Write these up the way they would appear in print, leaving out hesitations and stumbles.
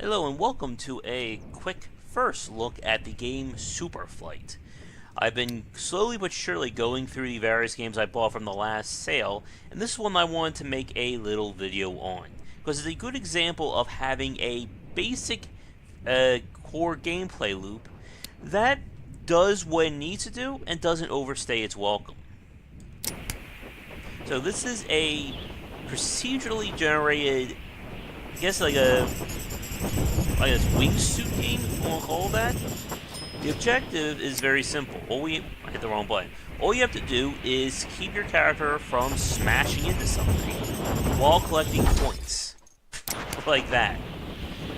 Hello and welcome to a quick first look at the game Superflight. I've been slowly but surely going through the various games I bought from the last sale, and this is one I wanted to make a little video on, because it's a good example of having a basic core gameplay loop that does what it needs to do and doesn't overstay its welcome. So this is a procedurally generated, I guess like a wingsuit game, if you want to call it that. The objective is very simple. I hit the wrong button. All you have to do is keep your character from smashing into something while collecting points. Like that.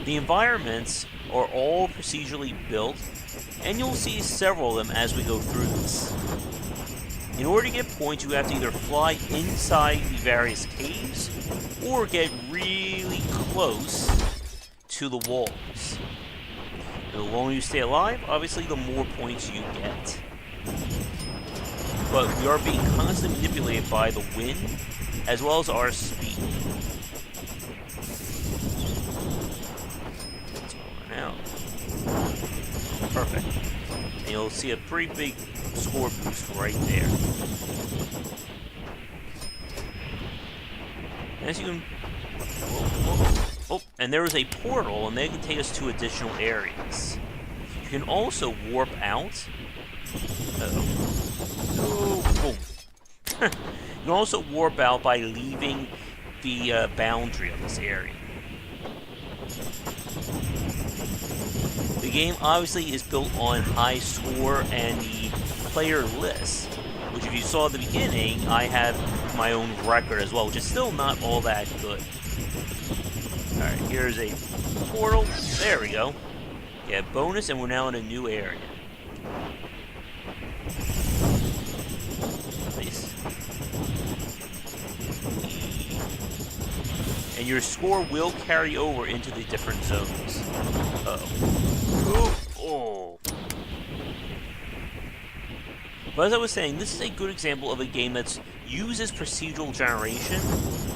The environments are all procedurally built, and you'll see several of them as we go through this. In order to get points, you have to either fly inside the various caves or get really close to the walls. And the longer you stay alive, obviously the more points you get. But we are being constantly manipulated by the wind as well as our speed. Let's run out. Perfect. And you'll see a pretty big score boost right there. As you can... Oh, and there is a portal, and they can take us to additional areas. You can also warp out. Oh, you can also warp out by leaving the boundary of this area. The game obviously is built on high score and the player list, which if you saw at the beginning, I have my own record as well, which is still not all that good. Alright, here's a portal. There we go. Yeah, bonus, and we're now in a new area. Nice. And your score will carry over into the different zones. Uh-oh. Oh. But as I was saying, this is a good example of a game that uses procedural generation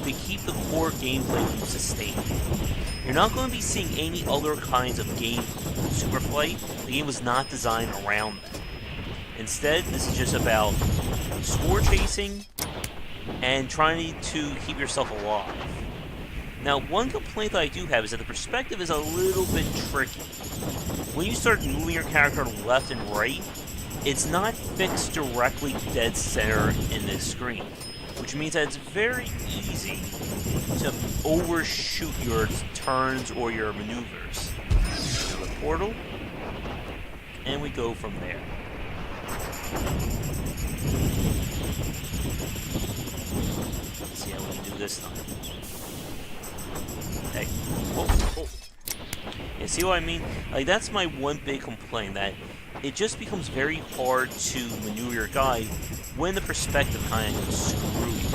to keep the core gameplay loop sustained. You're not going to be seeing any other kinds of gameplay in Superflight. The game was not designed around that. Instead, this is just about score chasing and trying to keep yourself alive. Now, one complaint that I do have is that the perspective is a little bit tricky. When you start moving your character left and right, it's not fixed directly dead center in the screen, which means that it's very easy to overshoot your turns or your maneuvers. Another portal, and we go from there. Let's see how we can do this time. Hey, whoa. You see what I mean? Like, that's my one big complaint, that it just becomes very hard to maneuver your guy when the perspective kind of screws.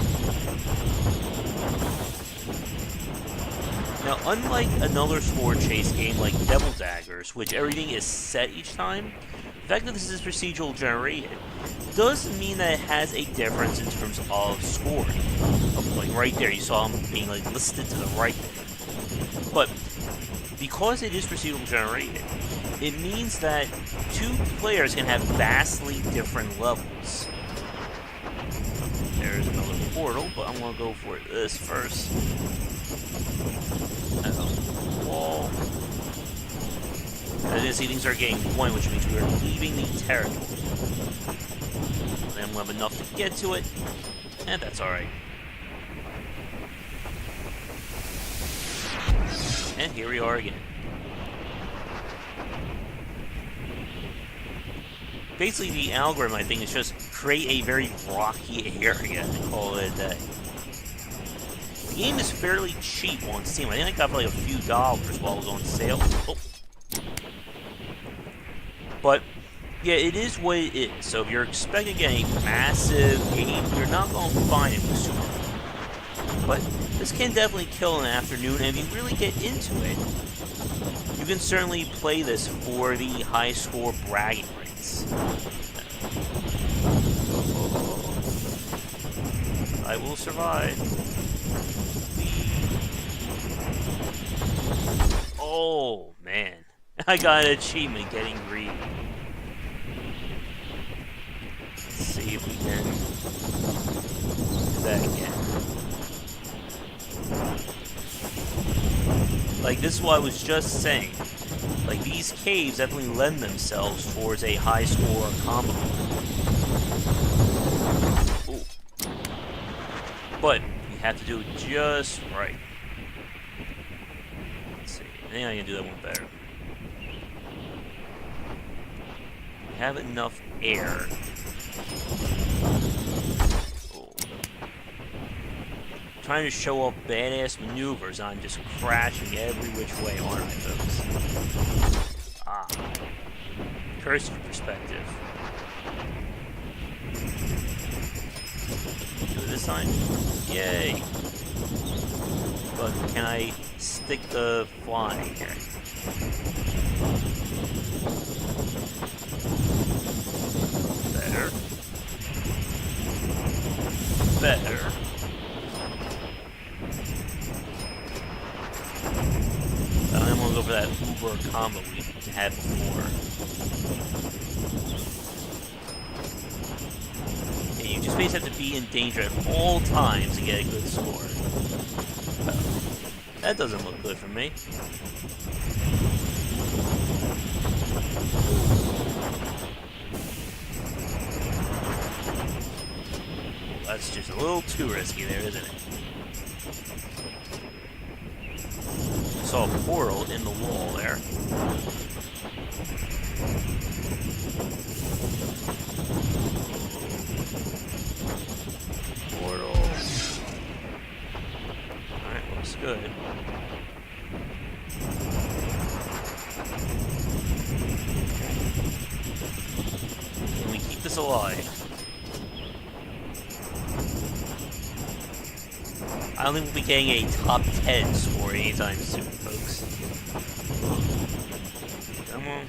Now, unlike another score chase game like Devil Daggers, which everything is set each time, the fact that this is procedural generated does mean that it has a difference in terms of scoring. Like right there, you saw him being like listed to the right there. But because it is procedural generated, it means that two players can have vastly different levels. There's another portal, but I'm gonna go for this first. Wall. As you can see, things are getting one, which means we're leaving the territory. Then we'll have enough to get to it, and that's alright. And here we are again. Basically, the algorithm, I think, is just create a very rocky area and call it a day. The game is fairly cheap on Steam. I think I got for like a few dollars while it was on sale. Oh. But, yeah, it is what it is. So if you're expecting to get a massive game, you're not going to find it with Superflight. But this can definitely kill in an afternoon, and if you really get into it, you can certainly play this for the high score bragging rights. I will survive. Oh, man. I got an achievement getting greedy. Let's see if we can do that again. Like, this is what I was just saying. Like, these caves definitely lend themselves towards a high score combo. Ooh. But you have to do it just right. Let's see. I think I can do that one better. We have enough air. Ooh. Trying to show off badass maneuvers, I'm just crashing every which way, aren't I, folks? Ah. Cursor perspective. Do it this time? Yay! But can I stick the flying here? Better. Better. I'm gonna go for that Uber combo we had before. And you just basically have to be in danger at all times to get a good score. That doesn't look good for me. That's just a little too risky there, isn't it? I saw a portal in the wall there. Portal. Alright, looks good. Can we keep this alive? I don't think we'll be getting a top 10 score anytime soon, folks. Come on.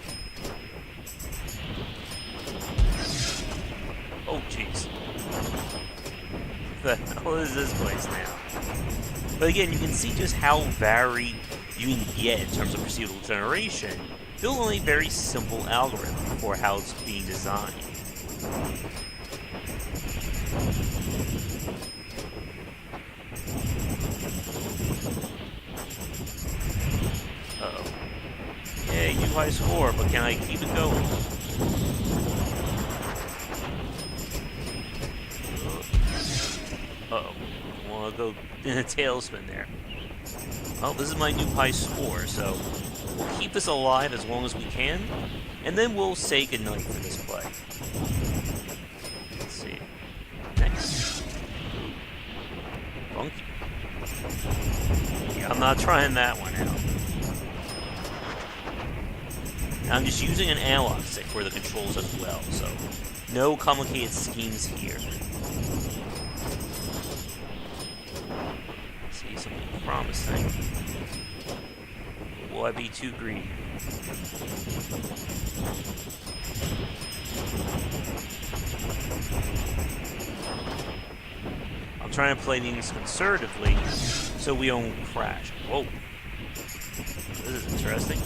Oh, jeez. What the hell is this place now? But again, you can see just how varied you can get in terms of procedural generation, built on a very simple algorithm for how it's being designed. Uh-oh. Yay, new high score, but can I keep it going? Uh-oh. Well, I'll go in a tailspin there. Well, this is my new high score, so we'll keep this alive as long as we can, and then we'll say goodnight for this play. Let's see. Next. Funky. Yeah, I'm not trying that one out. Now, I'm just using an analog stick for the controls as well, so no complicated schemes here. See something promising. Will I be too greedy? I'm trying to play things conservatively so we don't crash. Whoa. This is interesting.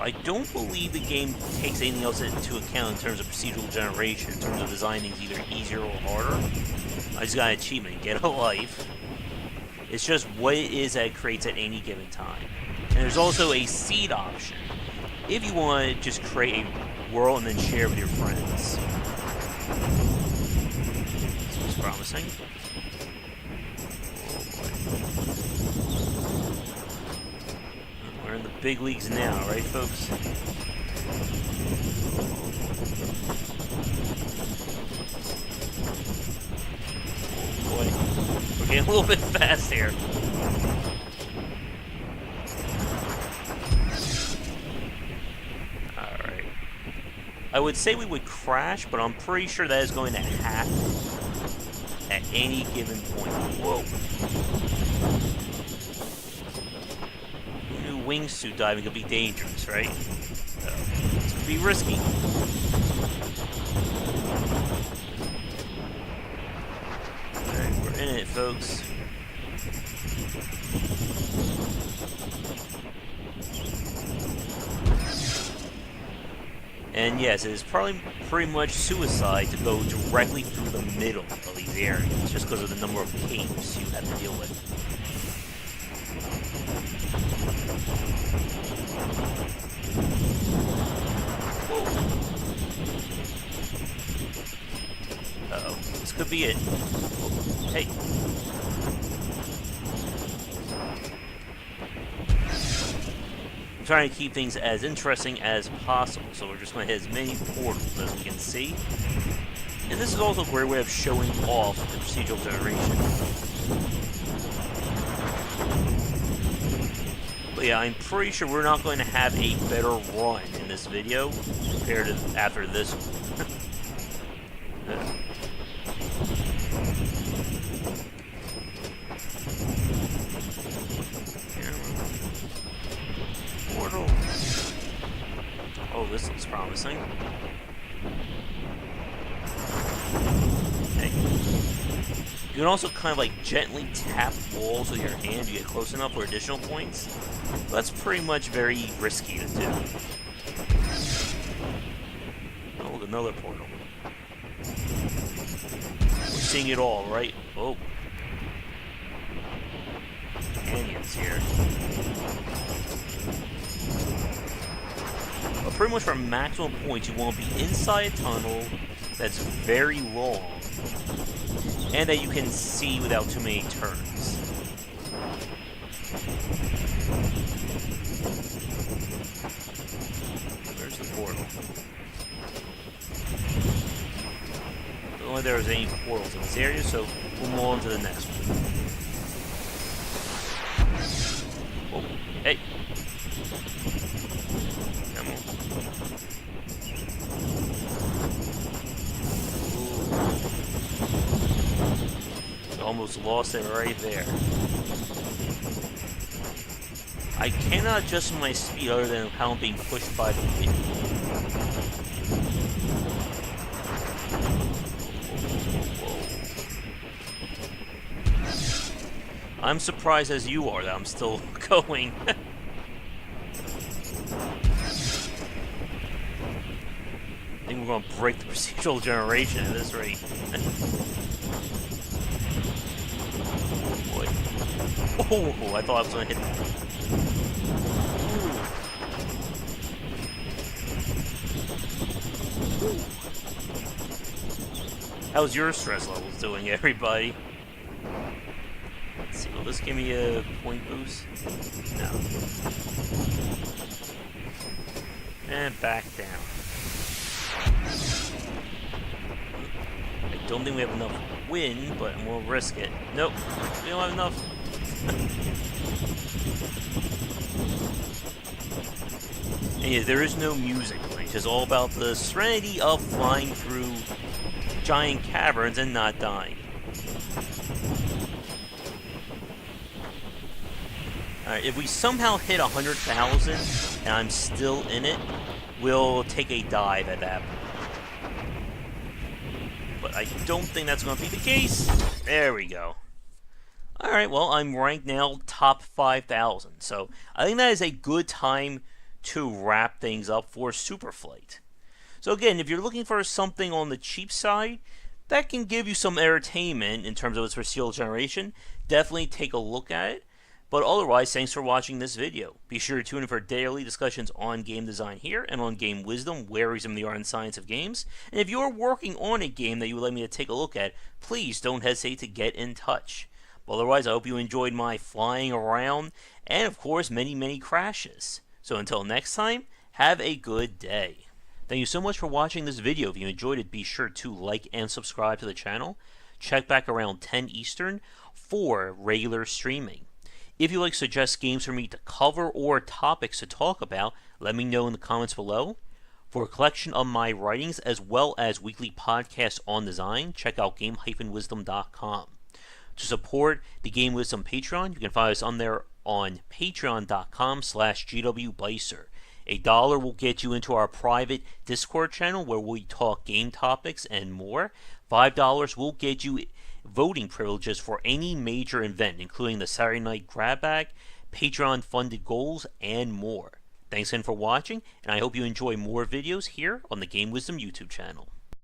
I don't believe the game takes anything else into account in terms of procedural generation, in terms of designing things either easier or harder. I just got an achievement, get a life. It's just what it is that it creates at any given time. And there's also a seed option, if you want to just create a world and then share with your friends. This looks promising. We're in the big leagues now, right, folks? Oh boy, we're getting a little bit fast here. Alright. I would say we would crash, but I'm pretty sure that is going to happen at any given point. Whoa. Who knew wingsuit diving could be dangerous, right? So, this could be risky. Alright, we're in it, folks. And yes, it is probably pretty much suicide to go directly through the middle of these areas, just because of the number of caves you have to deal with. Whoa. Uh-oh, this could be it. Oh, hey. I'm trying to keep things as interesting as possible, so we're just going to hit as many portals as we can see. And this is also a great way of showing off the procedural generation. But yeah, I'm pretty sure we're not going to have a better run in this video compared to after this one. Portal. Oh, this looks promising. Hey. You can also kind of like gently tap walls with your hand to get close enough for additional points. That's pretty much very risky to do. Oh, another portal. We're seeing it all, right? Oh. Canyons here. But pretty much for maximum points, you want to be inside a tunnel that's very long, and that you can see without too many turns. Where's the portal? I don't know if there's any portals in this area, so we'll move on to the next one. Oh, hey! Come on. Almost lost it right there. I cannot adjust my speed other than how I'm being pushed by the wind. I'm surprised as you are that I'm still going. I think we're going to break the procedural generation at this rate. Oh, I thought I was going to hit that. How's your stress levels doing, everybody? Let's see, will this give me a point boost? No. And back down. I don't think we have enough wind, but we'll risk it. Nope, we don't have enough. And yeah, there is no music. It's just all about the serenity of flying through giant caverns and not dying. Alright, if we somehow hit 100,000 and I'm still in it, we'll take a dive at that point. But I don't think that's going to be the case. There we go. Alright, well, I'm ranked now top 5,000. So I think that is a good time to wrap things up for Superflight. So again, if you're looking for something on the cheap side that can give you some entertainment in terms of its procedural generation, definitely take a look at it. But otherwise, thanks for watching this video. Be sure to tune in for daily discussions on game design here and on Game Wisdom, where we examine the art and science of games. And if you're working on a game that you would like me to take a look at, please don't hesitate to get in touch. But otherwise, I hope you enjoyed my flying around and, of course, many, many crashes. So until next time, have a good day. Thank you so much for watching this video. If you enjoyed it, be sure to like and subscribe to the channel. Check back around 10 Eastern for regular streaming. If you'd like to suggest games for me to cover or topics to talk about, let me know in the comments below. For a collection of my writings as well as weekly podcasts on design, check out game-wisdom.com. To support the Game Wisdom Patreon, you can find us on there on patreon.com/GWBycer. $1 will get you into our private Discord channel where we talk game topics and more. $5 will get you voting privileges for any major event, including the Saturday Night Grab Bag, Patreon-funded goals, and more. Thanks again for watching, and I hope you enjoy more videos here on the Game Wisdom YouTube channel.